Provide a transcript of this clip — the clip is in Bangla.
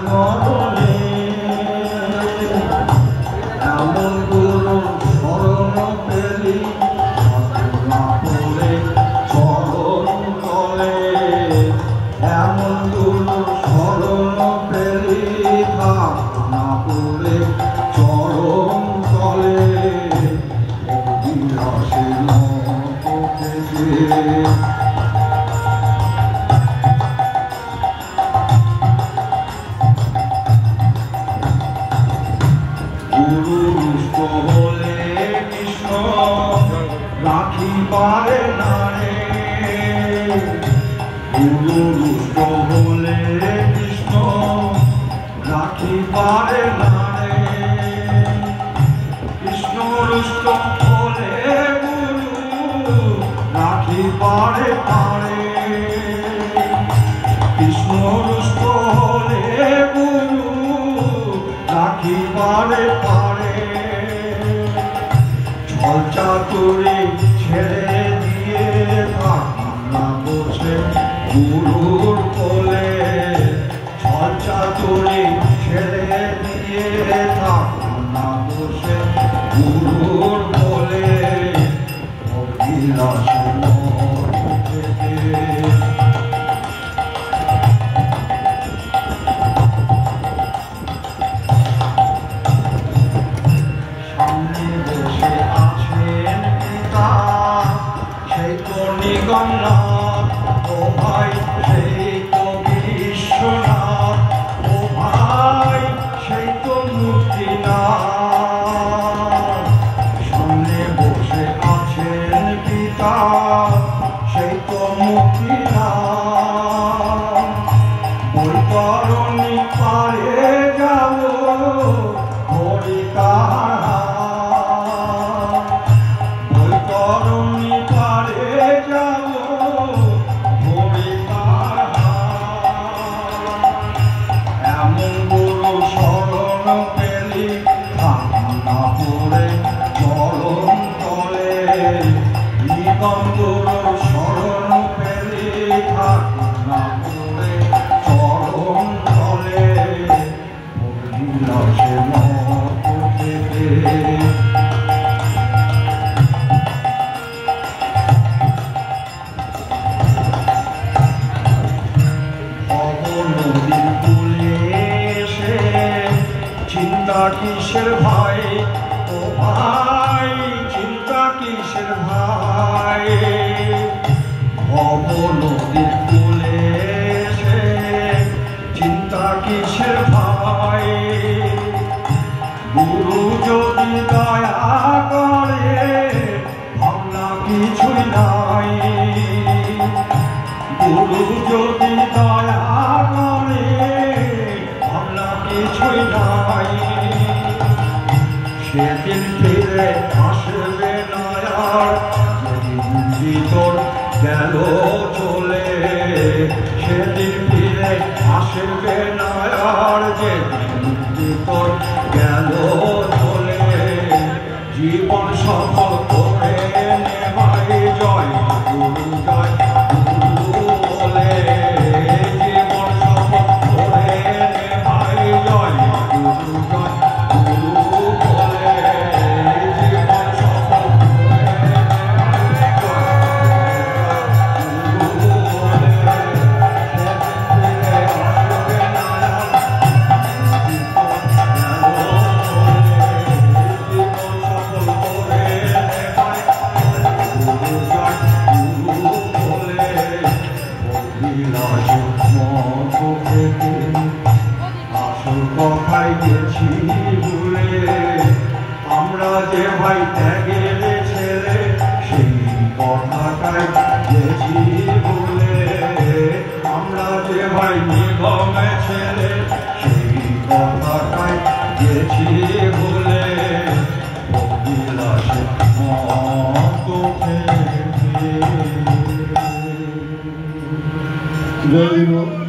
মরণে এমন গুরু শরণ পেলি না পড়ে চরণ তলে এমন গুরু শরণ পেলি না পড়ে চরণ তলে অভিলাষে নত থেকে গুরু রুষ্ট হলে কৃষ্ণ রাখি পারে না রে গুরু রুষ্ট হলে কৃষ্ণ রাখি পারে না রে কৃষ্ণ রুষ্ট হলে গুরু রাখি পারে পারে কৃষ্ণ রুষ্ট হলে গুরু রাখি পারে পারে ছল চাতুরি ছেড়ে দিয়ে না বসে গুরুর কোলে ছল চাতুরি ছেড়ে দিয়ে না বসে গুরুর কোলে অভিলাষে নিগমনাথ ও ভাই সেই তো বিশ্বনাথ ও ভাই সেই তো মুক্তিনাথ সামনে বসে আছেন পিতা সেই তো মুক্তিনাথ বৈতরণী পারে যাব হরি কাহা বৈতরণী পারে যাব হরি কাহা এমন গুরু শরণ পেলি না পড়ে চরণ তলে নিগম গুরু শরণ পেলি না পড়ে চরণ তলে অভিলাষে নত থেকে নদীর কূলে এসে চিন্তা কিসের ভাই ও ভাই চিন্তা কিসের ভাই ভব নদীর কূলে এসে চিন্তা কিসের ভাই গুরু যদি দয়া করে ভাবনা কিছুই নাই গুরু যদি দয়া করে ভাবনা কিছুই নাই সেদিন ফিরে আসবে না আর যেদিন তোর গেল চলে সেদিন ফিরে আসবে না আর যেদিন তোর গেল চলে জীবন সফল করে নে ভাই জয় গুরু জয় জীবন সফল করে নে ভাই জয় গুরু জয় গুরু বলে জীবন সফল করে নে ভাই জয় গুরু বলে আসবে না জীবন সফল করে নে ভাই গুরু জয় গুরু বলে আসল কথায় গেছি ভুলে আমরা যে ভাই ত্যাগের ছেলে সেই কথাটাই গেছি ভুলে আমরা যে ভাই নিগমে ছেলে সেই কথাটাই গেছি ভুলে অভিলাষে মত থেকে জয়